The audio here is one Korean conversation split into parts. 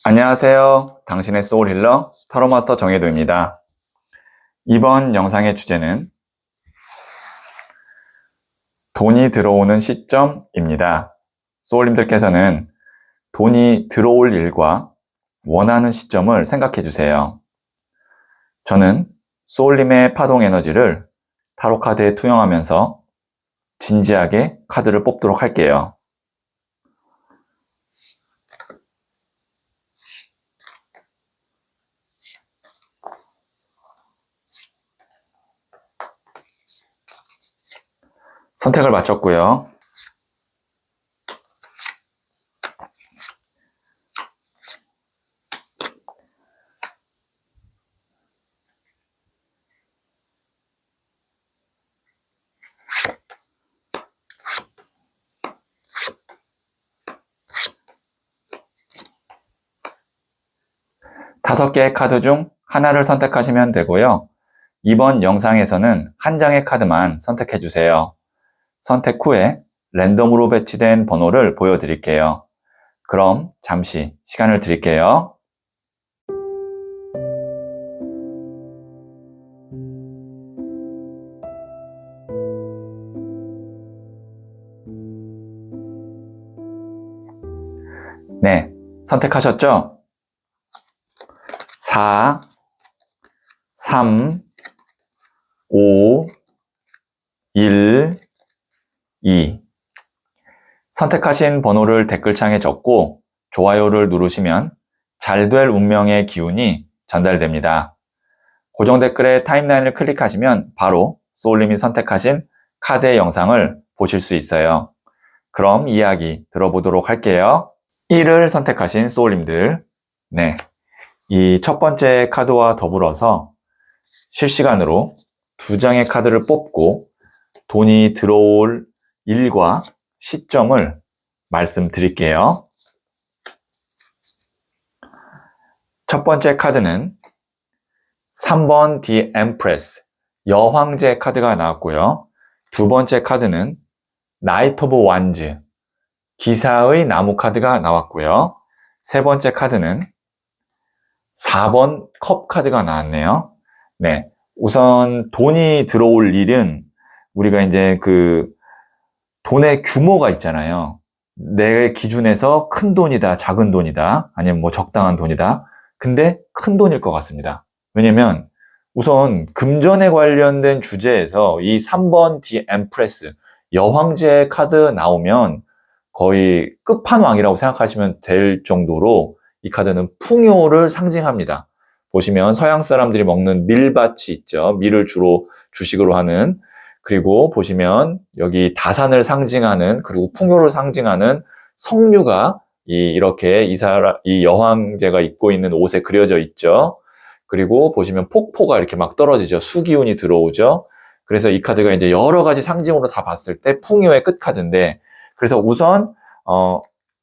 안녕하세요. 당신의 소울 힐러 타로마스터 정혜도입니다. 이번 영상의 주제는 돈이 들어오는 시점입니다. 소울님들께서는 돈이 들어올 일과 원하는 시점을 생각해 주세요. 저는 소울님의 파동 에너지를 타로 카드에 투영하면서 진지하게 카드를 뽑도록 할게요. 선택을 마쳤고요. 다섯 개의 카드 중 하나를 선택하시면 되고요. 이번 영상에서는 한 장의 카드만 선택해 주세요. 선택 후에 랜덤으로 배치된 번호를 보여드릴게요. 그럼 잠시 시간을 드릴게요. 네, 선택하셨죠? 4, 3, 5, 1, 2. 선택하신 번호를 댓글창에 적고 좋아요를 누르시면 잘 될 운명의 기운이 전달됩니다. 고정 댓글에 타임라인을 클릭하시면 바로 소울님이 선택하신 카드의 영상을 보실 수 있어요. 그럼 이야기 들어보도록 할게요. 1을 선택하신 소울님들, 네, 이 첫 번째 카드와 더불어서 실시간으로 두 장의 카드를 뽑고 돈이 들어올 일과 시점을 말씀드릴게요. 첫 번째 카드는 3번 The Empress, 여황제 카드가 나왔고요. 두 번째 카드는 Knight of Wands, 기사의 나무 카드가 나왔고요. 세 번째 카드는 4번 컵 카드가 나왔네요. 네, 우선 돈이 들어올 일은 우리가 이제 돈의 규모가 있잖아요. 내 기준에서 큰 돈이다, 작은 돈이다, 아니면 뭐 적당한 돈이다. 근데 큰 돈일 것 같습니다. 왜냐면 우선 금전에 관련된 주제에서 이 3번 The Empress, 여황제 카드 나오면 거의 끝판왕이라고 생각하시면 될 정도로 이 카드는 풍요를 상징합니다. 보시면 서양 사람들이 먹는 밀밭이 있죠. 밀을 주로 주식으로 하는, 그리고 보시면 여기 다산을 상징하는, 그리고 풍요를 상징하는 석류가 이렇게 이 여황제가 입고 있는 옷에 그려져 있죠. 그리고 보시면 폭포가 이렇게 막 떨어지죠. 수기운이 들어오죠. 그래서 이 카드가 이제 여러 가지 상징으로 다 봤을 때 풍요의 끝 카드인데, 그래서 우선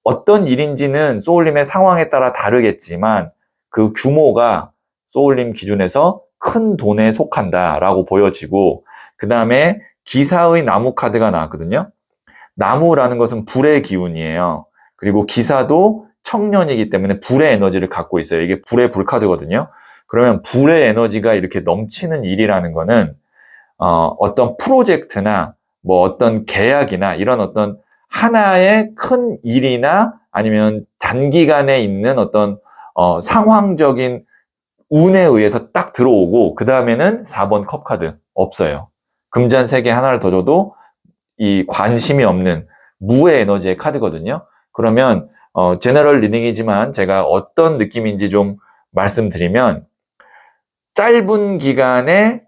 어떤 일인지는 소울님의 상황에 따라 다르겠지만 그 규모가 소울님 기준에서 큰 돈에 속한다라고 보여지고, 그 다음에 기사의 나무 카드가 나왔거든요. 나무라는 것은 불의 기운이에요. 그리고 기사도 청년이기 때문에 불의 에너지를 갖고 있어요. 이게 불의 불 카드거든요. 그러면 불의 에너지가 이렇게 넘치는 일이라는 거는 어떤 프로젝트나 뭐 어떤 계약이나 이런 어떤 하나의 큰 일이나 아니면 단기간에 있는 어떤 상황적인 운에 의해서 딱 들어오고, 그 다음에는 4번 컵 카드 없어요. 금잔 3개 하나를 더 줘도 이 관심이 없는 무의 에너지의 카드거든요. 그러면 제너럴 리딩이지만 제가 어떤 느낌인지 좀 말씀드리면, 짧은 기간에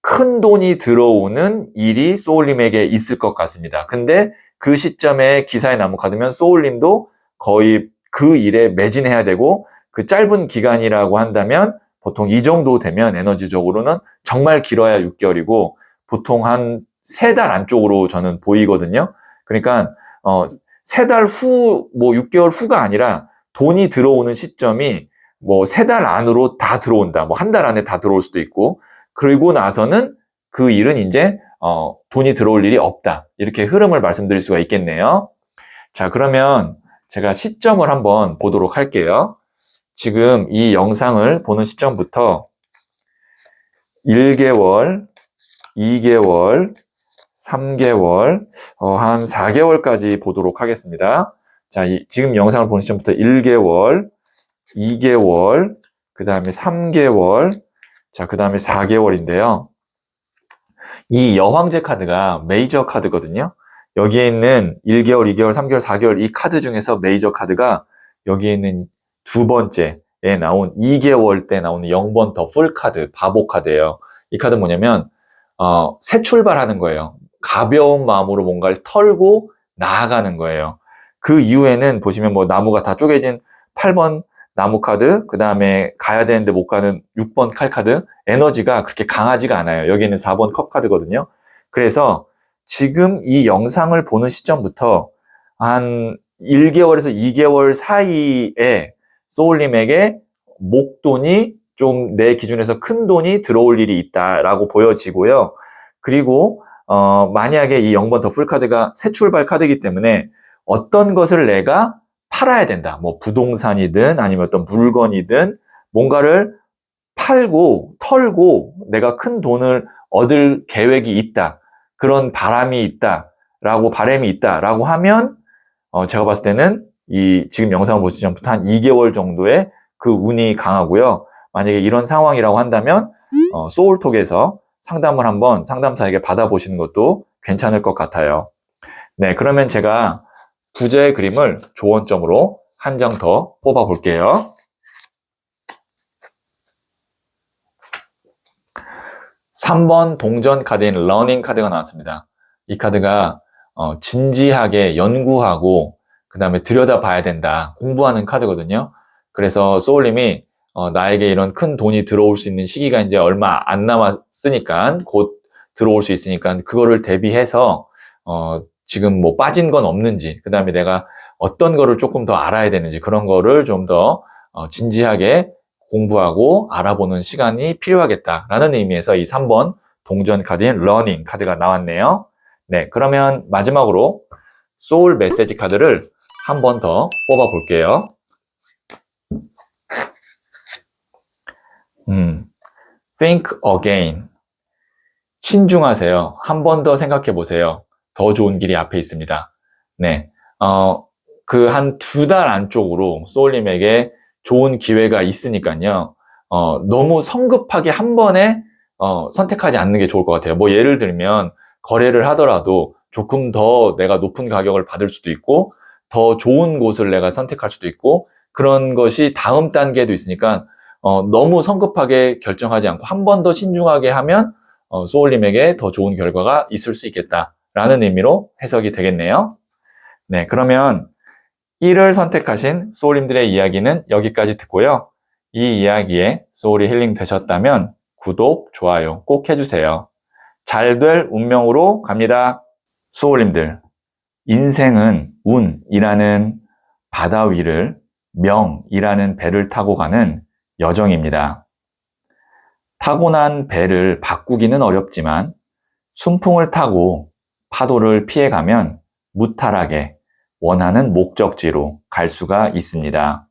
큰 돈이 들어오는 일이 소울님에게 있을 것 같습니다. 근데 그 시점에 기사의 나무 카드면 소울님도 거의 그 일에 매진해야 되고, 그 짧은 기간이라고 한다면 보통 이 정도 되면 에너지적으로는 정말 길어야 6개월이고 보통 한 3달 안쪽으로 저는 보이거든요. 그러니까 3달 후, 뭐 6개월 후가 아니라 돈이 들어오는 시점이 뭐 3달 안으로 다 들어온다. 뭐 한 달 안에 다 들어올 수도 있고, 그리고 나서는 그 일은 이제 돈이 들어올 일이 없다. 이렇게 흐름을 말씀드릴 수가 있겠네요. 자, 그러면 제가 시점을 한번 보도록 할게요. 지금 이 영상을 보는 시점부터 1개월, 2개월, 3개월, 한 4개월까지 보도록 하겠습니다. 자, 지금 영상을 보는 시점부터 1개월, 2개월, 그 다음에 3개월, 자, 그 다음에 4개월인데요. 이 여황제 카드가 메이저 카드거든요. 여기에 있는 1개월, 2개월, 3개월, 4개월 이 카드 중에서 메이저 카드가 여기에 있는 두 번째에 나온 2개월 때 나오는 0번 더 풀 카드, 바보 카드예요. 이 카드 뭐냐면 새 출발하는 거예요. 가벼운 마음으로 뭔가를 털고 나아가는 거예요. 그 이후에는 보시면 뭐 나무가 다 쪼개진 8번 나무 카드, 그 다음에 가야 되는데 못 가는 6번 칼 카드, 에너지가 그렇게 강하지가 않아요. 여기는 4번 컵 카드거든요. 그래서 지금 이 영상을 보는 시점부터 한 1개월에서 2개월 사이에 소울님에게 목돈이 좀 내 기준에서 큰 돈이 들어올 일이 있다라고 보여지고요. 그리고 만약에 이 0번 더 풀 카드가 새 출발 카드이기 때문에 어떤 것을 내가 팔아야 된다. 뭐 부동산이든 아니면 어떤 물건이든 뭔가를 팔고 털고 내가 큰 돈을 얻을 계획이 있다. 그런 바람이 있다라고 바람이 있다라고 하면 제가 봤을 때는 이 지금 영상을 보시기 전부터 한 2개월 정도의 그 운이 강하고요. 만약에 이런 상황이라고 한다면 소울톡에서 상담을 한번 상담사에게 받아보시는 것도 괜찮을 것 같아요. 네, 그러면 제가 부자의 그림을 조언점으로 한 장 더 뽑아 볼게요. (3번) 동전 카드인 러닝 카드가 나왔습니다. 이 카드가 진지하게 연구하고 그 다음에 들여다봐야 된다, 공부하는 카드거든요. 그래서 소울님이 나에게 이런 큰 돈이 들어올 수 있는 시기가 이제 얼마 안 남았으니까, 곧 들어올 수 있으니까 그거를 대비해서 지금 뭐 빠진 건 없는지, 그 다음에 내가 어떤 거를 조금 더 알아야 되는지, 그런 거를 좀 더 진지하게 공부하고 알아보는 시간이 필요하겠다라는 의미에서 이 3번 동전 카드인 러닝 카드가 나왔네요. 네, 그러면 마지막으로 소울 메시지 카드를 한 번 더 뽑아 볼게요. Think again. 신중하세요. 한 번 더 생각해 보세요. 더 좋은 길이 앞에 있습니다. 네, 그 한 2달 안쪽으로 소울님에게 좋은 기회가 있으니까요. 너무 성급하게 한 번에 선택하지 않는 게 좋을 것 같아요. 뭐 예를 들면 거래를 하더라도 조금 더 내가 높은 가격을 받을 수도 있고 더 좋은 곳을 내가 선택할 수도 있고 그런 것이 다음 단계도 있으니까 너무 성급하게 결정하지 않고 한 번 더 신중하게 하면 소울님에게 더 좋은 결과가 있을 수 있겠다라는 의미로 해석이 되겠네요. 네, 그러면 1을 선택하신 소울님들의 이야기는 여기까지 듣고요. 이 이야기에 소울이 힐링 되셨다면 구독, 좋아요 꼭 해주세요. 잘 될 운명으로 갑니다. 소울님들, 인생은 운이라는 바다 위를 명이라는 배를 타고 가는 여정입니다. 타고난 배를 바꾸기는 어렵지만 순풍을 타고 파도를 피해가면 무탈하게 원하는 목적지로 갈 수가 있습니다.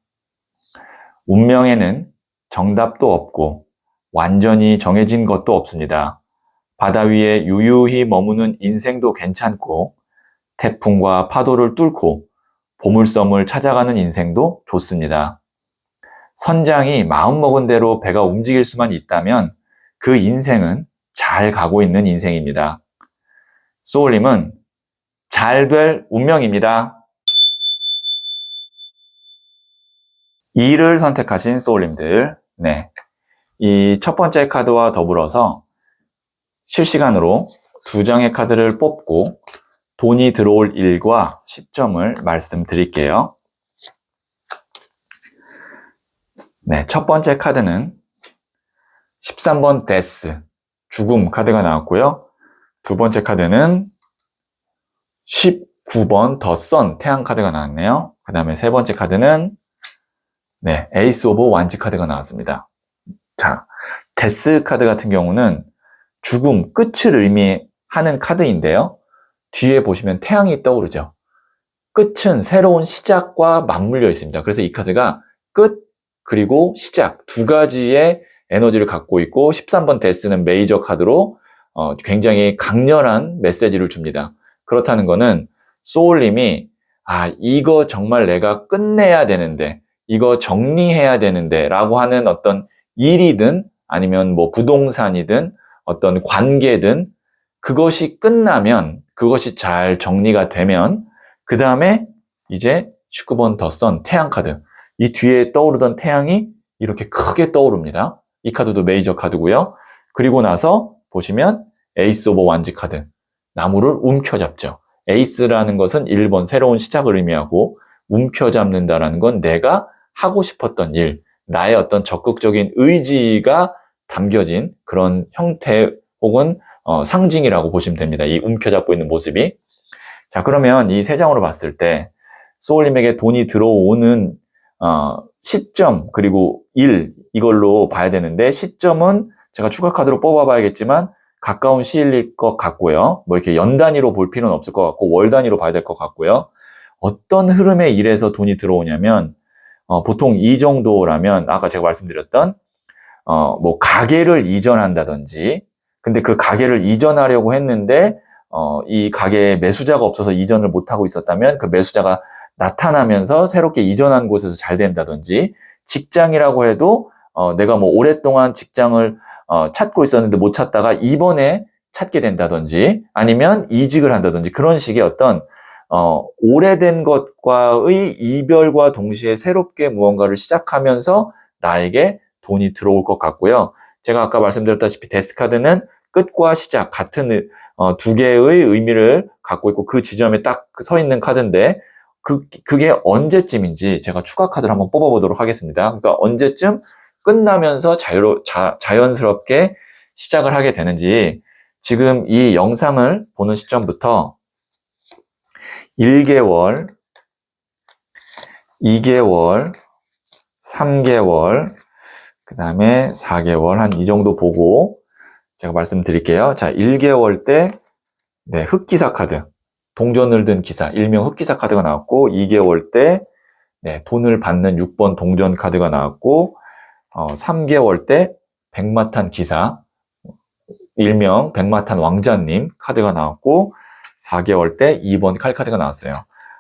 운명에는 정답도 없고 완전히 정해진 것도 없습니다. 바다 위에 유유히 머무는 인생도 괜찮고 태풍과 파도를 뚫고 보물섬을 찾아가는 인생도 좋습니다. 선장이 마음먹은 대로 배가 움직일 수만 있다면 그 인생은 잘 가고 있는 인생입니다. 소울님은 잘 될 운명입니다. 2를 선택하신 소울님들, 네, 이 첫 번째 카드와 더불어서 실시간으로 2장의 카드를 뽑고 돈이 들어올 일과 시점을 말씀드릴게요. 네, 첫 번째 카드는 13번 데스, 죽음 카드가 나왔고요. 두 번째 카드는 19번 더 선, 태양 카드가 나왔네요. 그 다음에 세 번째 카드는 네, 에이스 오브 완지 카드가 나왔습니다. 자, 데스 카드 같은 경우는 죽음, 끝을 의미하는 카드인데요. 뒤에 보시면 태양이 떠오르죠. 끝은 새로운 시작과 맞물려 있습니다. 그래서 이 카드가 끝, 그리고 시작. 두 가지의 에너지를 갖고 있고 13번 데스는 메이저 카드로 굉장히 강렬한 메시지를 줍니다. 그렇다는 거는 소울님이 이거 정말 내가 끝내야 되는데, 이거 정리해야 되는데 라고 하는 어떤 일이든 아니면 뭐 부동산이든 어떤 관계든 그것이 끝나면, 그것이 잘 정리가 되면 그 다음에 이제 19번 더 선, 태양 카드. 이 뒤에 떠오르던 태양이 이렇게 크게 떠오릅니다. 이 카드도 메이저 카드고요. 그리고 나서 보시면 에이스 오브 완지 카드. 나무를 움켜잡죠. 에이스라는 것은 1번 새로운 시작을 의미하고, 움켜잡는다라는 건 내가 하고 싶었던 일, 나의 어떤 적극적인 의지가 담겨진 그런 형태 혹은 상징이라고 보시면 됩니다. 이 움켜잡고 있는 모습이. 자, 그러면 이 세 장으로 봤을 때 소울님에게 돈이 들어오는 시점 그리고 일, 이걸로 봐야 되는데, 시점은 제가 추가 카드로 뽑아봐야겠지만 가까운 시일일 것 같고요. 뭐 이렇게 연 단위로 볼 필요는 없을 것 같고 월 단위로 봐야 될 것 같고요. 어떤 흐름의 일에서 돈이 들어오냐면 보통 이 정도라면 아까 제가 말씀드렸던 뭐 가게를 이전한다든지, 근데 그 가게를 이전하려고 했는데 이 가게에 매수자가 없어서 이전을 못하고 있었다면 그 매수자가 나타나면서 새롭게 이전한 곳에서 잘 된다든지, 직장이라고 해도 내가 뭐 오랫동안 직장을 찾고 있었는데 못 찾다가 이번에 찾게 된다든지, 아니면 이직을 한다든지, 그런 식의 어떤 오래된 것과의 이별과 동시에 새롭게 무언가를 시작하면서 나에게 돈이 들어올 것 같고요. 제가 아까 말씀드렸다시피 데스카드는 끝과 시작 같은 두 개의 의미를 갖고 있고 그 지점에 딱 서 있는 카드인데, 그게 언제쯤인지 제가 추가 카드를 한번 뽑아보도록 하겠습니다. 그러니까 언제쯤 끝나면서 자연스럽게 시작을 하게 되는지, 지금 이 영상을 보는 시점부터 1개월, 2개월, 3개월, 그 다음에 4개월, 한 이 정도 보고 제가 말씀드릴게요. 자, 1개월 때, 흑기사 카드. 동전을 든 기사, 일명 흑기사 카드가 나왔고, 2개월 때, 돈을 받는 6번 동전 카드가 나왔고, 3개월 때 백마탄 기사, 일명 백마탄 왕자님 카드가 나왔고, 4개월 때 2번 칼 카드가 나왔어요.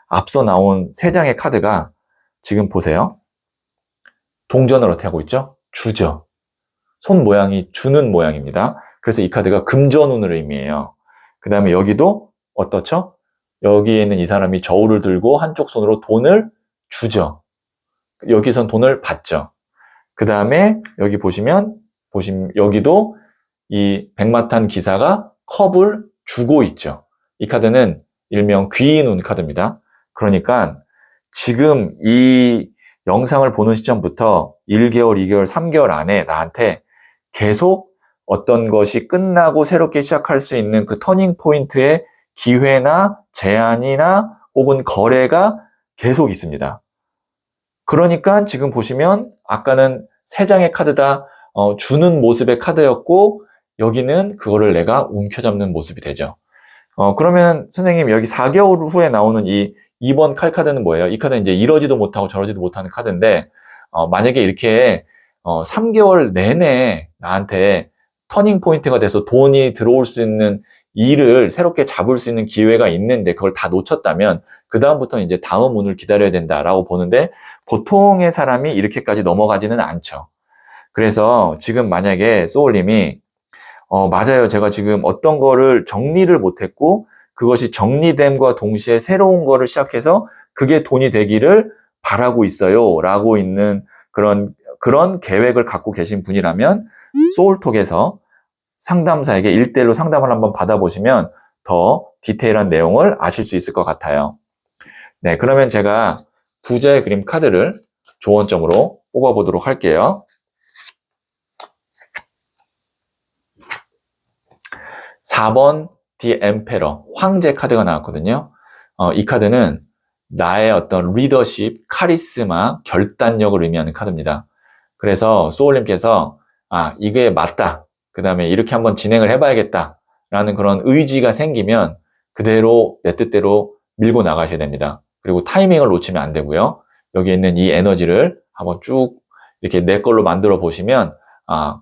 앞서 나온 3장의 카드가 지금 보세요. 동전을 어떻게 하고 있죠? 주죠. 손 모양이 주는 모양입니다. 그래서 이 카드가 금전운을 의미해요. 그 다음에 여기도 어떻죠? 여기에는 이 사람이 저울을 들고 한쪽 손으로 돈을 주죠. 여기선 돈을 받죠. 그 다음에 여기 보시면 여기도 이 백마탄 기사가 컵을 주고 있죠. 이 카드는 일명 귀인운 카드입니다. 그러니까 지금 이 영상을 보는 시점부터 1개월, 2개월, 3개월 안에 나한테 계속 어떤 것이 끝나고 새롭게 시작할 수 있는 그 터닝 포인트의 기회나 제안이나 혹은 거래가 계속 있습니다. 그러니까 지금 보시면 아까는 3장의 카드 다 주는 모습의 카드였고, 여기는 그거를 내가 움켜잡는 모습이 되죠. 그러면 선생님, 여기 4개월 후에 나오는 이 2번 칼 카드는 뭐예요? 이 카드는 이제 이러지도 못하고 저러지도 못하는 카드인데, 만약에 이렇게 3개월 내내 나한테 터닝 포인트가 돼서 돈이 들어올 수 있는 일을 새롭게 잡을 수 있는 기회가 있는데 그걸 다 놓쳤다면 그 다음부터는 이제 다음 운을 기다려야 된다라고 보는데, 보통의 사람이 이렇게까지 넘어가지는 않죠. 그래서 지금 만약에 소울님이 맞아요, 제가 지금 어떤 거를 정리를 못했고 그것이 정리됨과 동시에 새로운 거를 시작해서 그게 돈이 되기를 바라고 있어요 라고 있는 그런 계획을 갖고 계신 분이라면 소울톡에서 상담사에게 1대1로 상담을 한번 받아보시면 더 디테일한 내용을 아실 수 있을 것 같아요. 네, 그러면 제가 부자의 그림 카드를 조언점으로 뽑아보도록 할게요. 4번 디 엠페러, 황제 카드가 나왔거든요. 이 카드는 나의 어떤 리더십, 카리스마, 결단력을 의미하는 카드입니다. 그래서 소울님께서 이게 맞다, 그 다음에 이렇게 한번 진행을 해봐야겠다 라는 그런 의지가 생기면 그대로 내 뜻대로 밀고 나가셔야 됩니다. 그리고 타이밍을 놓치면 안 되고요. 여기 있는 이 에너지를 한번 쭉 이렇게 내 걸로 만들어 보시면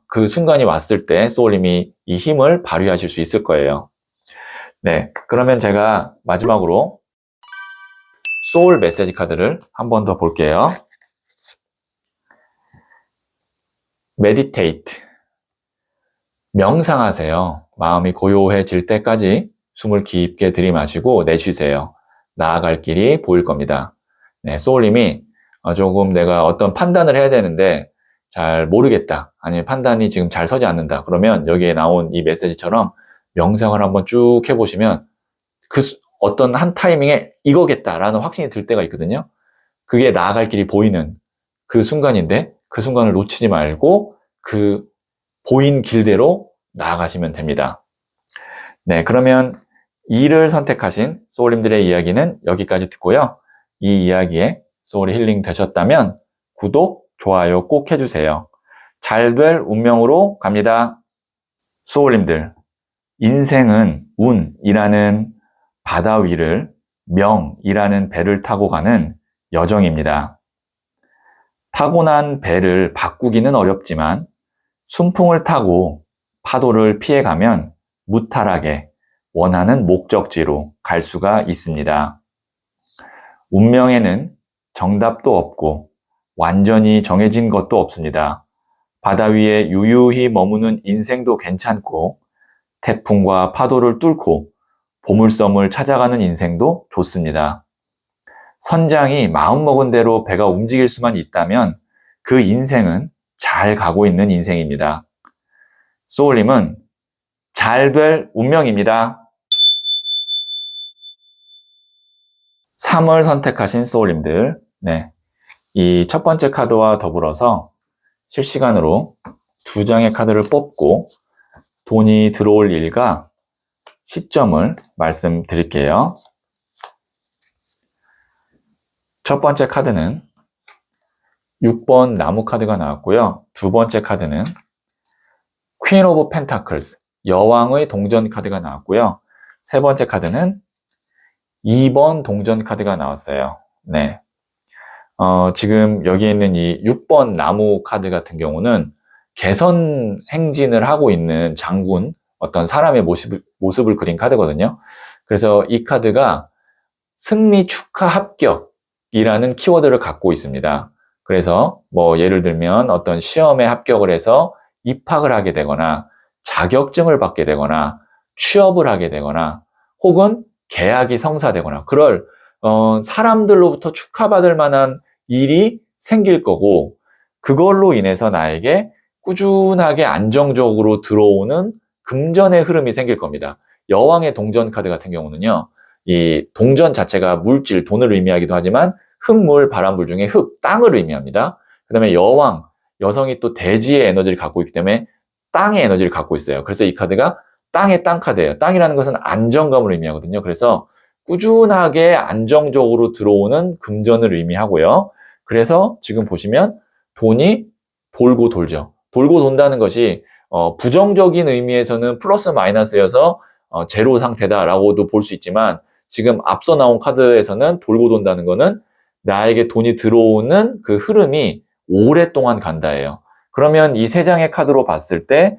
그 순간이 왔을 때 소울님이 이 힘을 발휘하실 수 있을 거예요. 네, 그러면 제가 마지막으로 소울 메시지 카드를 한 번 더 볼게요. 메디테이트. 명상하세요. 마음이 고요해질 때까지 숨을 깊게 들이마시고 내쉬세요. 나아갈 길이 보일 겁니다. 네, 소울님이 조금 내가 어떤 판단을 해야 되는데 잘 모르겠다. 아니면 판단이 지금 잘 서지 않는다. 그러면 여기에 나온 이 메시지처럼 명상을 한번 쭉 해보시면 어떤 한 타이밍에 이거겠다라는 확신이 들 때가 있거든요. 그게 나아갈 길이 보이는 그 순간인데 그 순간을 놓치지 말고 그 보인 길대로 나아가시면 됩니다. 네, 그러면 2를 선택하신 소울님들의 이야기는 여기까지 듣고요. 이 이야기에 소울이 힐링 되셨다면 구독, 좋아요 꼭 해주세요. 잘 될 운명으로 갑니다. 소울님들, 인생은 운이라는 바다 위를 명이라는 배를 타고 가는 여정입니다. 타고난 배를 바꾸기는 어렵지만 순풍을 타고 파도를 피해가면 무탈하게 원하는 목적지로 갈 수가 있습니다. 운명에는 정답도 없고 완전히 정해진 것도 없습니다. 바다 위에 유유히 머무는 인생도 괜찮고 태풍과 파도를 뚫고 보물섬을 찾아가는 인생도 좋습니다. 선장이 마음먹은 대로 배가 움직일 수만 있다면 그 인생은 잘 가고 있는 인생입니다. 소울님은 잘 될 운명입니다. 3을 선택하신 소울님들, 네, 이 첫 번째 카드와 더불어서 실시간으로 2장의 카드를 뽑고 돈이 들어올 일과 시점을 말씀드릴게요. 첫 번째 카드는 6번 나무 카드가 나왔고요. 두 번째 카드는 퀸 오브 펜타클스, 여왕의 동전 카드가 나왔고요. 세 번째 카드는 2번 동전 카드가 나왔어요. 네. 지금 여기에 있는 이 6번 나무 카드 같은 경우는 개선 행진을 하고 있는 장군, 어떤 사람의 모습을 그린 카드거든요. 그래서 이 카드가 승리 축하 합격이라는 키워드를 갖고 있습니다. 그래서 뭐 예를 들면 어떤 시험에 합격을 해서 입학을 하게 되거나 자격증을 받게 되거나 취업을 하게 되거나 혹은 계약이 성사되거나 그럴 사람들로부터 축하받을 만한 일이 생길 거고 그걸로 인해서 나에게 꾸준하게 안정적으로 들어오는 금전의 흐름이 생길 겁니다. 여왕의 동전 카드 같은 경우는요. 이 동전 자체가 물질, 돈을 의미하기도 하지만 흙물, 바람불 중에 흙, 땅을 의미합니다. 그 다음에 여왕, 여성이 또 대지의 에너지를 갖고 있기 때문에 땅의 에너지를 갖고 있어요. 그래서 이 카드가 땅의 땅 카드예요. 땅이라는 것은 안정감을 의미하거든요. 그래서 꾸준하게 안정적으로 들어오는 금전을 의미하고요. 그래서 지금 보시면 돈이 돌고 돌죠. 돌고 돈다는 것이 부정적인 의미에서는 플러스 마이너스여서 제로 상태다라고도 볼 수 있지만 지금 앞서 나온 카드에서는 돌고 돈다는 거는 나에게 돈이 들어오는 그 흐름이 오랫동안 간다예요. 그러면 이 세 장의 카드로 봤을 때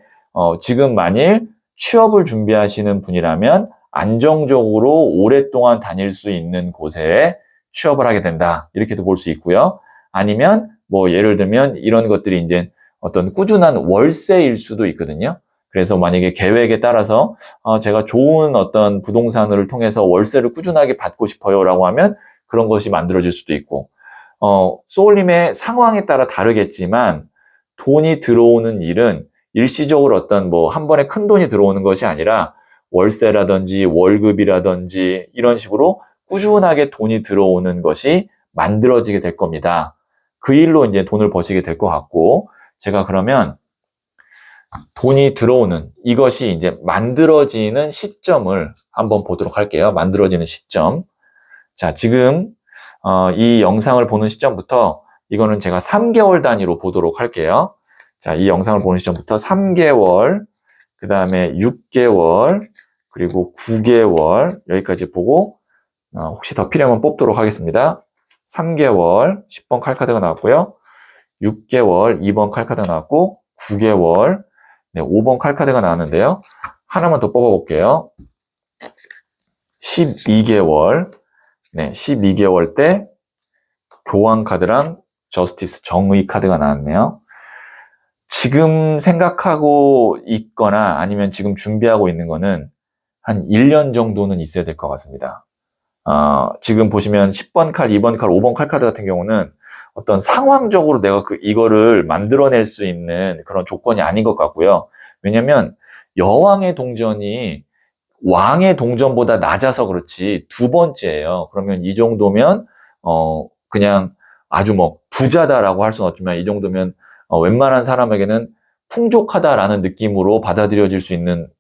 지금 만일 취업을 준비하시는 분이라면 안정적으로 오랫동안 다닐 수 있는 곳에 취업을 하게 된다. 이렇게도 볼 수 있고요. 아니면 뭐 예를 들면 이런 것들이 이제 어떤 꾸준한 월세일 수도 있거든요. 그래서 만약에 계획에 따라서 제가 좋은 어떤 부동산을 통해서 월세를 꾸준하게 받고 싶어요 라고 하면 그런 것이 만들어질 수도 있고 소울님의 상황에 따라 다르겠지만 돈이 들어오는 일은 일시적으로 어떤 뭐 한 번에 큰 돈이 들어오는 것이 아니라 월세라든지 월급이라든지 이런 식으로 꾸준하게 돈이 들어오는 것이 만들어지게 될 겁니다. 그 일로 이제 돈을 버시게 될 것 같고 제가 그러면 돈이 들어오는 이것이 이제 만들어지는 시점을 한번 보도록 할게요. 만들어지는 시점. 자, 지금 이 영상을 보는 시점부터 이거는 제가 3개월 단위로 보도록 할게요. 자, 이 영상을 보는 시점부터 3개월, 그 다음에 6개월, 그리고 9개월 여기까지 보고 혹시 더 필요하면 뽑도록 하겠습니다. 3개월 10번 칼카드가 나왔고요. 6개월 2번 칼카드가 나왔고 9개월, 네, 5번 칼카드가 나왔는데요. 하나만 더 뽑아볼게요. 12개월, 네, 12개월 때 교황 카드랑 저스티스 정의 카드가 나왔네요. 지금 생각하고 있거나 아니면 지금 준비하고 있는 거는 한 1년 정도는 있어야 될 것 같습니다. 지금 보시면 10번 칼, 2번 칼, 5번 칼 카드 같은 경우는 어떤 상황적으로 내가 이거를 만들어낼 수 있는 그런 조건이 아닌 것 같고요. 왜냐면 여왕의 동전이 왕의 동전보다 낮아서 그렇지 두 번째예요. 그러면 이 정도면 그냥 아주 뭐 부자다라고 할 수는 없지만 이 정도면 웬만한 사람에게는 풍족하다라는 느낌으로 받아들여질 수 있는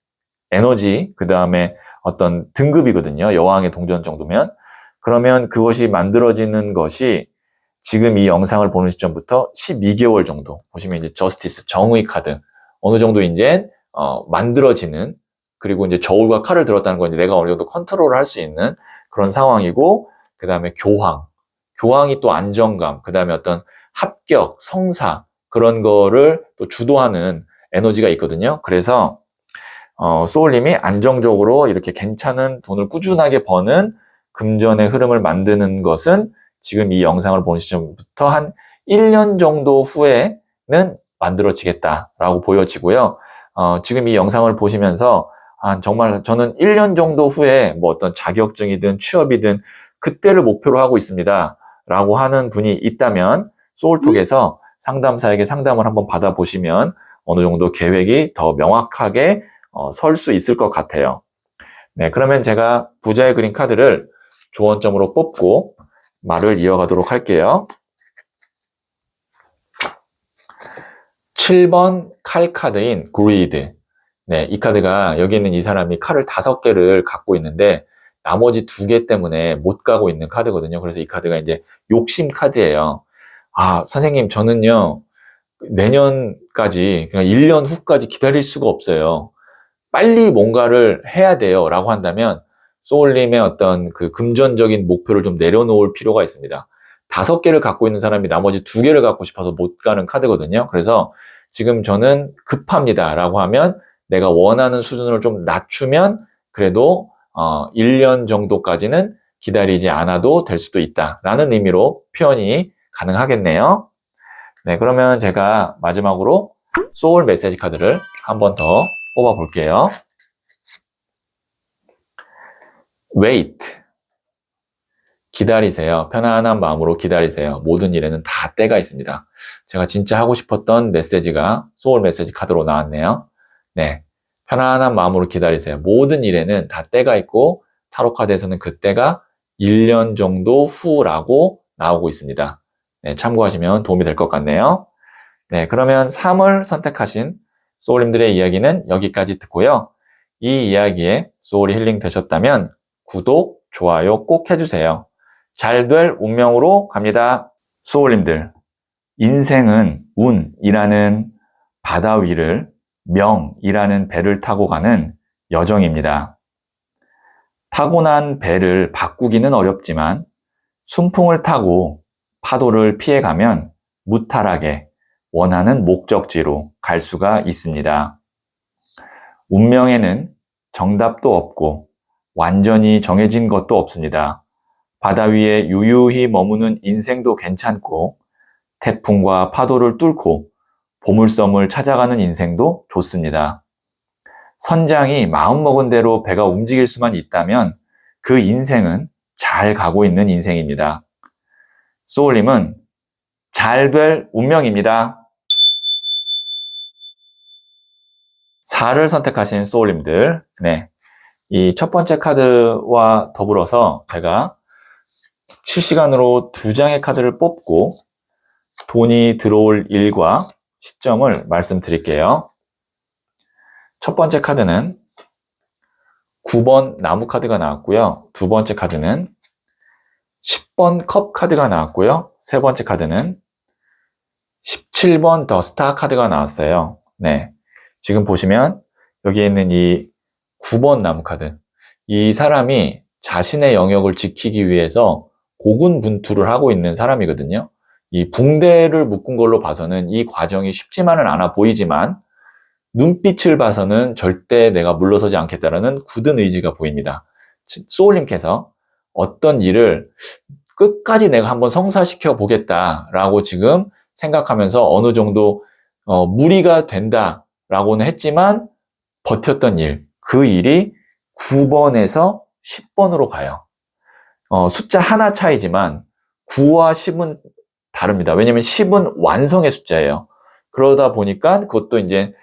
에너지, 그 다음에 어떤 등급이거든요. 여왕의 동전 정도면. 그러면 그것이 만들어지는 것이 지금 이 영상을 보는 시점부터 12개월 정도. 보시면 이제 저스티스, 정의 카드. 어느 정도 이제, 만들어지는, 그리고 이제 저울과 칼을 들었다는 건 이제 내가 어느 정도 컨트롤을 할 수 있는 그런 상황이고, 그 다음에 교황. 교황이 또 안정감, 그 다음에 어떤 합격, 성사, 그런 거를 또 주도하는 에너지가 있거든요. 그래서, 소울님이 안정적으로 이렇게 괜찮은 돈을 꾸준하게 버는 금전의 흐름을 만드는 것은 지금 이 영상을 보는 시점부터 한 1년 정도 후에는 만들어지겠다라고 보여지고요. 지금 이 영상을 보시면서 정말 저는 1년 정도 후에 뭐 어떤 자격증이든 취업이든 그때를 목표로 하고 있습니다. 라고 하는 분이 있다면 소울톡에서 상담사에게 상담을 한번 받아보시면 어느 정도 계획이 더 명확하게 설 수 있을 것 같아요. 네, 그러면 제가 부자의 그림 카드를 조언점으로 뽑고 말을 이어가도록 할게요. 7번 칼 카드인 그리드. 네, 이 카드가 여기 있는 이 사람이 칼을 5개를 갖고 있는데 나머지 2개 때문에 못 가고 있는 카드거든요. 그래서 이 카드가 이제 욕심 카드예요. 선생님, 저는요, 내년까지, 그냥 1년 후까지 기다릴 수가 없어요. 빨리 뭔가를 해야 돼요 라고 한다면 소울님의 어떤 그 금전적인 목표를 좀 내려놓을 필요가 있습니다. 5개를 갖고 있는 사람이 나머지 2개를 갖고 싶어서 못 가는 카드거든요. 그래서 지금 저는 급합니다 라고 하면 내가 원하는 수준을 좀 낮추면 그래도 1년 정도까지는 기다리지 않아도 될 수도 있다 라는 의미로 표현이 가능하겠네요. 네, 그러면 제가 마지막으로 소울 메시지 카드를 한 번 더 뽑아 볼게요. wait. 기다리세요. 편안한 마음으로 기다리세요. 모든 일에는 다 때가 있습니다. 제가 진짜 하고 싶었던 메시지가 소울 메시지 카드로 나왔네요. 네. 편안한 마음으로 기다리세요. 모든 일에는 다 때가 있고 타로 카드에서는 그 때가 1년 정도 후라고 나오고 있습니다. 네, 참고하시면 도움이 될 것 같네요. 네, 그러면 3을 선택하신 소울님들의 이야기는 여기까지 듣고요. 이 이야기에 소울이 힐링 되셨다면 구독, 좋아요 꼭 해주세요. 잘 될 운명으로 갑니다. 소울님들, 인생은 운이라는 바다 위를 명이라는 배를 타고 가는 여정입니다. 타고난 배를 바꾸기는 어렵지만 순풍을 타고 파도를 피해가면 무탈하게 원하는 목적지로 갈 수가 있습니다. 운명에는 정답도 없고 완전히 정해진 것도 없습니다. 바다 위에 유유히 머무는 인생도 괜찮고 태풍과 파도를 뚫고 보물섬을 찾아가는 인생도 좋습니다. 선장이 마음먹은 대로 배가 움직일 수만 있다면 그 인생은 잘 가고 있는 인생입니다. 소울님은 잘 될 운명입니다. 4를 선택하신 소울님들, 네, 이 첫 번째 카드와 더불어서 제가 실시간으로 2장의 카드를 뽑고 돈이 들어올 일과 시점을 말씀드릴게요. 첫 번째 카드는 9번 나무 카드가 나왔고요. 두 번째 카드는 10번 컵 카드가 나왔고요. 세 번째 카드는 17번 더 스타 카드가 나왔어요. 네, 지금 보시면 여기에 있는 이 9번 나무 카드, 이 사람이 자신의 영역을 지키기 위해서 고군분투를 하고 있는 사람이거든요. 이 붕대를 묶은 걸로 봐서는 이 과정이 쉽지만은 않아 보이지만 눈빛을 봐서는 절대 내가 물러서지 않겠다라는 굳은 의지가 보입니다. 소울님께서 어떤 일을 끝까지 내가 한번 성사시켜 보겠다라고 지금 생각하면서 어느 정도 무리가 된다라고는 했지만 버텼던 일, 그 일이 9번에서 10번으로 가요. 숫자 하나 차이지만 9와 10은 다릅니다. 왜냐면 10은 완성의 숫자예요. 그러다 보니까 그것도 이제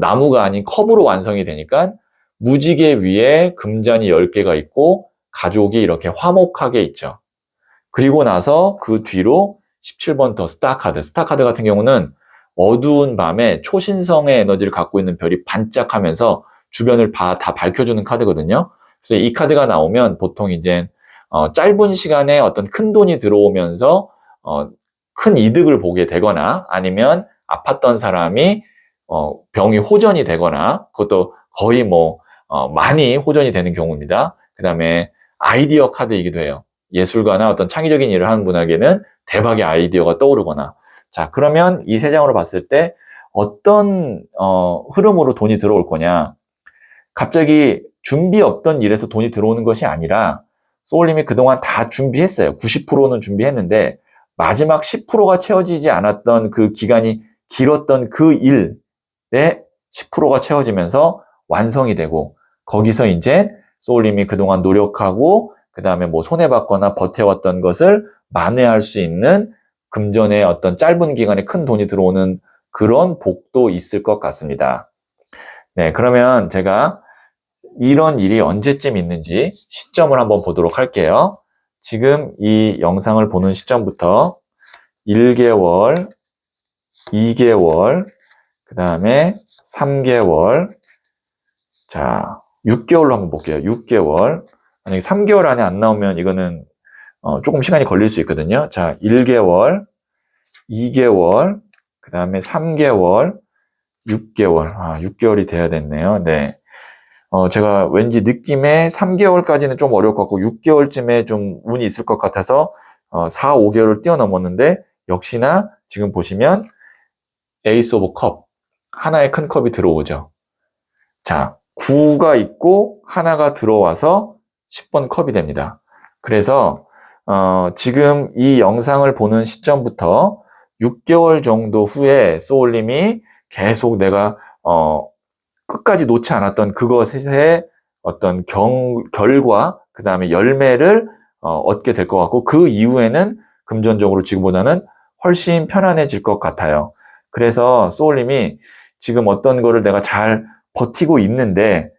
나무가 아닌 컵으로 완성이 되니까 무지개 위에 금잔이 10개가 있고 가족이 이렇게 화목하게 있죠. 그리고 나서 그 뒤로 17번 더 스타카드. 스타카드 같은 경우는 어두운 밤에 초신성의 에너지를 갖고 있는 별이 반짝하면서 주변을 다 밝혀주는 카드거든요. 그래서 이 카드가 나오면 보통 이제 짧은 시간에 어떤 큰 돈이 들어오면서 큰 이득을 보게 되거나 아니면 아팠던 사람이 병이 호전이 되거나 그것도 거의 많이 호전이 되는 경우입니다. 그 다음에 아이디어 카드이기도 해요. 예술가나 어떤 창의적인 일을 하는 분에게는 대박의 아이디어가 떠오르거나. 자, 그러면 이 세 장으로 봤을 때 어떤 흐름으로 돈이 들어올 거냐. 갑자기 준비 없던 일에서 돈이 들어오는 것이 아니라 소울님이 그동안 다 준비했어요. 90%는 준비했는데 마지막 10%가 채워지지 않았던 그 기간이 길었던 그 일에 10%가 채워지면서 완성이 되고 거기서 이제 소울님이 그동안 노력하고 그 다음에 손해봤거나 버텨왔던 것을 만회할 수 있는 금전의 어떤 짧은 기간에 큰 돈이 들어오는 그런 복도 있을 것 같습니다. 네, 그러면 제가 이런 일이 언제쯤 있는지 시점을 한번 보도록 할게요. 지금 이 영상을 보는 시점부터 1개월, 2개월, 그 다음에 3개월, 자, 6개월로 한번 볼게요. 6개월. 만약에 3개월 안에 안 나오면 이거는 조금 시간이 걸릴 수 있거든요. 자, 1개월, 2개월, 그 다음에 3개월, 6개월. 6개월이 돼야 됐네요. 네. 제가 왠지 느낌에 3개월까지는 좀 어려울 것 같고 6개월쯤에 좀 운이 있을 것 같아서 4, 5개월을 뛰어넘었는데 역시나 지금 보시면 에이스 오브 컵. 하나의 큰 컵이 들어오죠. 자, 9가 있고 하나가 들어와서 10번 컵이 됩니다. 그래서 지금 이 영상을 보는 시점부터 6개월 정도 후에 소울님이 계속 내가 끝까지 놓지 않았던 그것의 어떤 결과, 그 다음에 열매를 얻게 될 것 같고 그 이후에는 금전적으로 지금보다는 훨씬 편안해질 것 같아요. 그래서 소울님이 지금 어떤 거를 내가 잘 버티고 있는데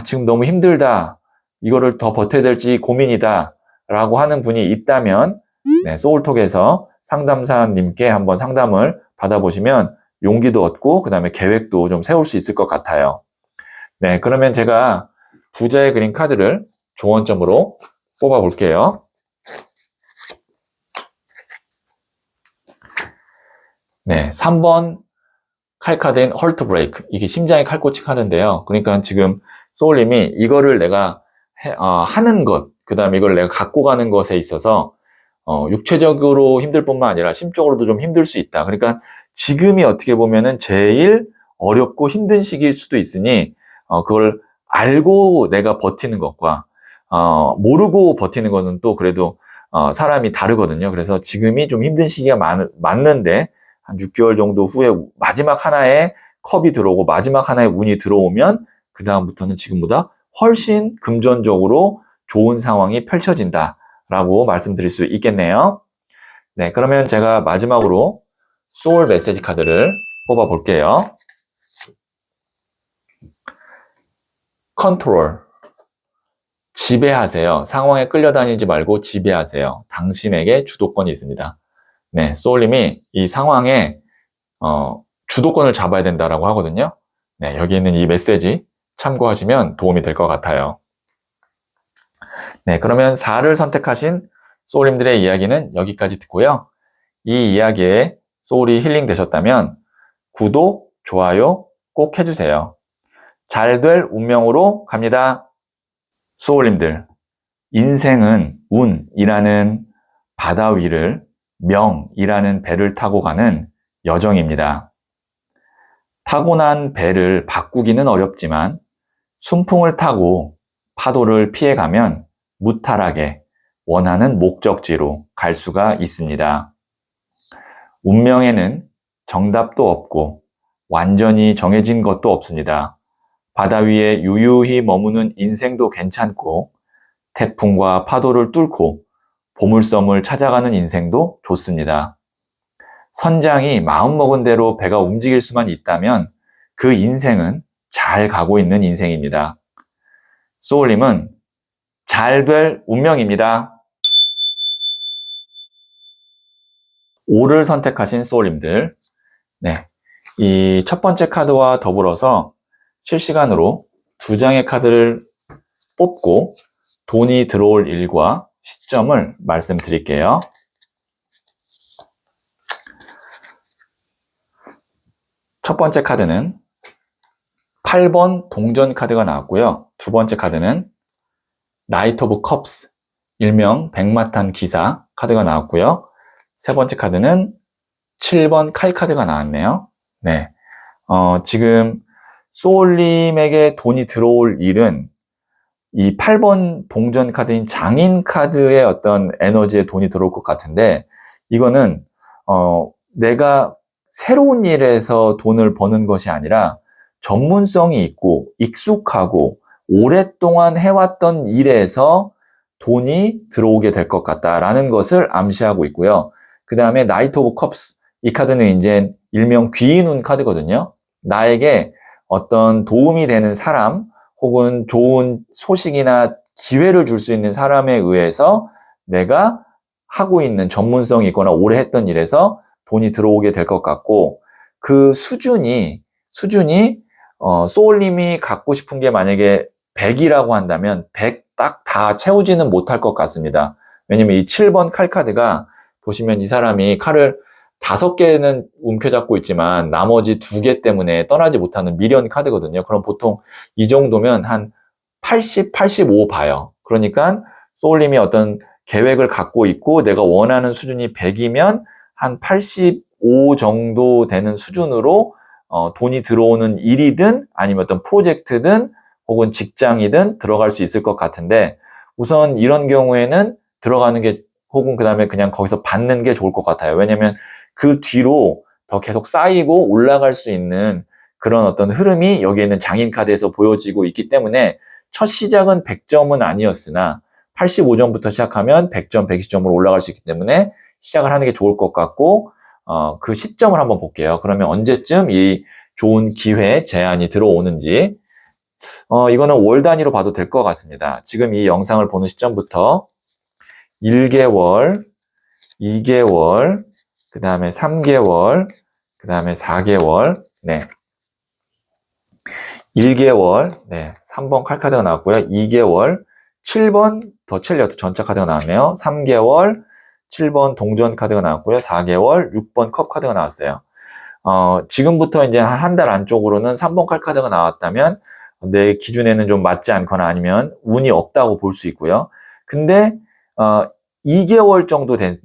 지금 너무 힘들다. 이거를 더 버텨야 될지 고민이다. 라고 하는 분이 있다면 네, 소울톡에서 상담사님께 한번 상담을 받아보시면 용기도 얻고 그 다음에 계획도 좀 세울 수 있을 것 같아요. 네, 그러면 제가 부자의 그림 카드를 조언점으로 뽑아 볼게요. 네, 3번 칼카드인 헐트 브레이크. 이게 심장의 칼꽂이 카드인데요. 그러니까 지금 소울님이 이거를 내가 하는 것, 그 다음에 이걸 내가 갖고 가는 것에 있어서 육체적으로 힘들 뿐만 아니라 심적으로도 좀 힘들 수 있다. 그러니까 지금이 어떻게 보면은 제일 어렵고 힘든 시기일 수도 있으니 그걸 알고 내가 버티는 것과 모르고 버티는 것은 또 그래도 사람이 다르거든요. 그래서 지금이 좀 힘든 시기가 맞는데 한 6개월 정도 후에 마지막 하나의 컵이 들어오고 마지막 하나의 운이 들어오면 그 다음부터는 지금보다 훨씬 금전적으로 좋은 상황이 펼쳐진다라고 말씀드릴 수 있겠네요. 네, 그러면 제가 마지막으로 소울 메시지 카드를 뽑아 볼게요. 컨트롤. 지배하세요. 상황에 끌려다니지 말고 지배하세요. 당신에게 주도권이 있습니다. 네, 소울님이 이 상황에 주도권을 잡아야 된다라고 하거든요. 네, 여기 있는 이 메시지 참고하시면 도움이 될 것 같아요. 네, 그러면 4를 선택하신 소울님들의 이야기는 여기까지 듣고요. 이 이야기에 소울이 힐링 되셨다면 구독, 좋아요 꼭 해주세요. 잘 될 운명으로 갑니다. 소울님들, 인생은 운이라는 바다 위를 명이라는 배를 타고 가는 여정입니다. 타고난 배를 바꾸기는 어렵지만 순풍을 타고 파도를 피해가면 무탈하게 원하는 목적지로 갈 수가 있습니다. 운명에는 정답도 없고 완전히 정해진 것도 없습니다. 바다 위에 유유히 머무는 인생도 괜찮고 태풍과 파도를 뚫고 보물섬을 찾아가는 인생도 좋습니다. 선장이 마음먹은 대로 배가 움직일 수만 있다면 그 인생은 잘 가고 있는 인생입니다. 소울님은 잘 될 운명입니다. 5를 선택하신 소울님들, 네, 이 첫 번째 카드와 더불어서 실시간으로 2장의 카드를 뽑고 돈이 들어올 일과 시점을 말씀드릴게요. 첫 번째 카드는 8번 동전 카드가 나왔고요. 두 번째 카드는 나이트 오브 컵스, 일명 백마탄 기사 카드가 나왔고요. 세 번째 카드는 7번 칼 카드가 나왔네요. 네, 지금 소울님에게 돈이 들어올 일은 이 8번 동전 카드인 장인 카드의 어떤 에너지에 돈이 들어올 것 같은데, 이거는 내가 새로운 일에서 돈을 버는 것이 아니라 전문성이 있고 익숙하고 오랫동안 해왔던 일에서 돈이 들어오게 될 것 같다라는 것을 암시하고 있고요. 그 다음에 나이트 오브 컵스, 이 카드는 이제 일명 귀인운 카드거든요. 나에게 어떤 도움이 되는 사람 혹은 좋은 소식이나 기회를 줄 수 있는 사람에 의해서 내가 하고 있는 전문성이 있거나 오래 했던 일에서 돈이 들어오게 될 것 같고, 그 수준이 소울님이 갖고 싶은 게 만약에 100이라고 한다면 100 딱 다 채우지는 못할 것 같습니다. 왜냐면 이 7번 칼 카드가 보시면 이 사람이 칼을 5개는 움켜잡고 있지만 나머지 2개 때문에 떠나지 못하는 미련 카드거든요. 그럼 보통 이 정도면 한 80, 85 봐요. 그러니까 소울님이 어떤 계획을 갖고 있고 내가 원하는 수준이 100이면 한 85 정도 되는 수준으로 돈이 들어오는 일이든 아니면 어떤 프로젝트든 혹은 직장이든 들어갈 수 있을 것 같은데, 우선 이런 경우에는 들어가는 게 혹은 그 다음에 그냥 거기서 받는 게 좋을 것 같아요. 왜냐면 그 뒤로 더 계속 쌓이고 올라갈 수 있는 그런 어떤 흐름이 여기에 있는 장인 카드에서 보여지고 있기 때문에 첫 시작은 100점은 아니었으나 85점부터 시작하면 100점, 120점으로 올라갈 수 있기 때문에 시작을 하는 게 좋을 것 같고, 그 시점을 한번 볼게요. 그러면 언제쯤 이 좋은 기회, 제안이 들어오는지, 이거는 월 단위로 봐도 될 것 같습니다. 지금 이 영상을 보는 시점부터 1개월, 2개월, 그 다음에 3개월, 그 다음에 4개월, 네. 1개월, 네. 3번 칼카드가 나왔고요. 2개월, 7번 더 첼리어트 전차 카드가 나왔네요. 3개월, 7번 동전 카드가 나왔고요. 4개월, 6번 컵 카드가 나왔어요. 지금부터 이제 한 달 안쪽으로는 3번 칼 카드가 나왔다면 내 기준에는 좀 맞지 않거나 아니면 운이 없다고 볼 수 있고요. 근데 2개월 정도 되는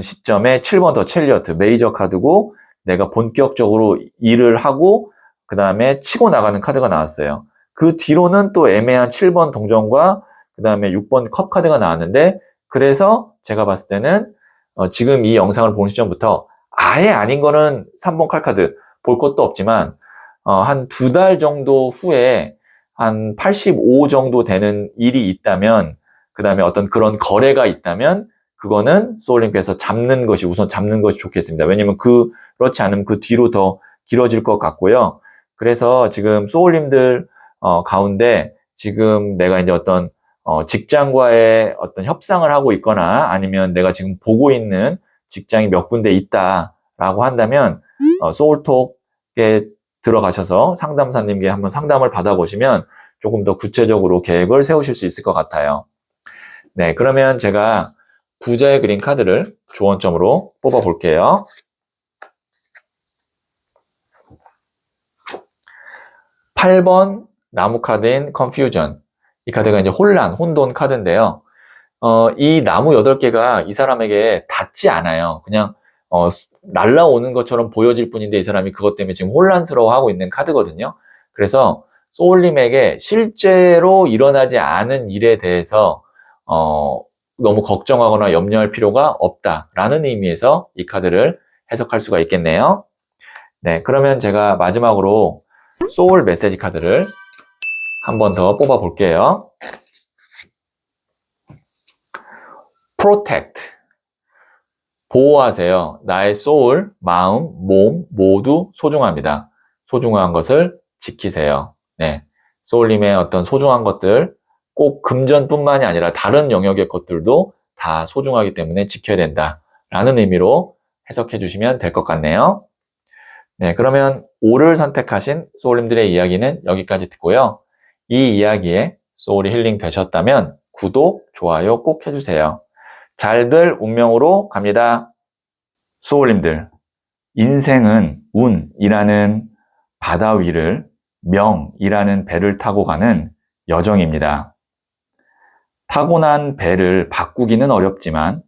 시점에 7번 더 첼리어트 메이저 카드고 내가 본격적으로 일을 하고 그 다음에 치고 나가는 카드가 나왔어요. 그 뒤로는 또 애매한 7번 동전과 그 다음에 6번 컵 카드가 나왔는데, 그래서 제가 봤을 때는 지금 이 영상을 보는 시점부터 아예 아닌 거는 3번 칼 카드 볼 것도 없지만 한 2달 정도 후에 한 85 정도 되는 일이 있다면, 그 다음에 어떤 그런 거래가 있다면 그거는 소울님께서 우선 잡는 것이 좋겠습니다. 왜냐면 그렇지 않으면 그 뒤로 더 길어질 것 같고요. 그래서 지금 소울님들 가운데 지금 내가 이제 어떤 직장과의 어떤 협상을 하고 있거나 아니면 내가 지금 보고 있는 직장이 몇 군데 있다라고 한다면 소울톡에 들어가셔서 상담사님께 한번 상담을 받아보시면 조금 더 구체적으로 계획을 세우실 수 있을 것 같아요. 네, 그러면 제가 부자의 그린 카드를 조언점으로 뽑아 볼게요. 8번 나무 카드인 컨퓨전. 이 카드가 이제 혼란, 혼돈 카드인데요. 이 나무 8개가 이 사람에게 닿지 않아요. 그냥 날라오는 것처럼 보여질 뿐인데 이 사람이 그것 때문에 지금 혼란스러워하고 있는 카드거든요. 그래서 소울님에게 실제로 일어나지 않은 일에 대해서 너무 걱정하거나 염려할 필요가 없다라는 의미에서 이 카드를 해석할 수가 있겠네요. 네, 그러면 제가 마지막으로 소울 메시지 카드를 한 번 더 뽑아 볼게요. Protect. 보호하세요. 나의 소울, 마음, 몸 모두 소중합니다. 소중한 것을 지키세요. 네, 소울님의 어떤 소중한 것들, 꼭 금전뿐만이 아니라 다른 영역의 것들도 다 소중하기 때문에 지켜야 된다라는 의미로 해석해 주시면 될 것 같네요. 네, 그러면 5를 선택하신 소울님들의 이야기는 여기까지 듣고요. 이 이야기에 소울이 힐링 되셨다면 구독, 좋아요 꼭 해주세요. 잘 될 운명으로 갑니다. 소울님들, 인생은 운이라는 바다 위를 명이라는 배를 타고 가는 여정입니다. 타고난 배를 바꾸기는 어렵지만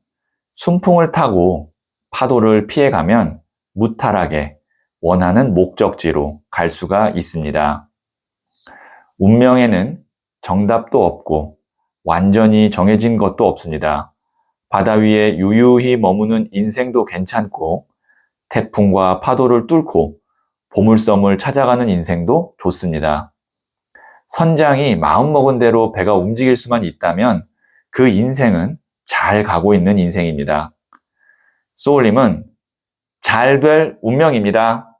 순풍을 타고 파도를 피해가면 무탈하게 원하는 목적지로 갈 수가 있습니다. 운명에는 정답도 없고 완전히 정해진 것도 없습니다. 바다 위에 유유히 머무는 인생도 괜찮고 태풍과 파도를 뚫고 보물섬을 찾아가는 인생도 좋습니다. 선장이 마음먹은 대로 배가 움직일 수만 있다면 그 인생은 잘 가고 있는 인생입니다. 소울님은 잘 될 운명입니다.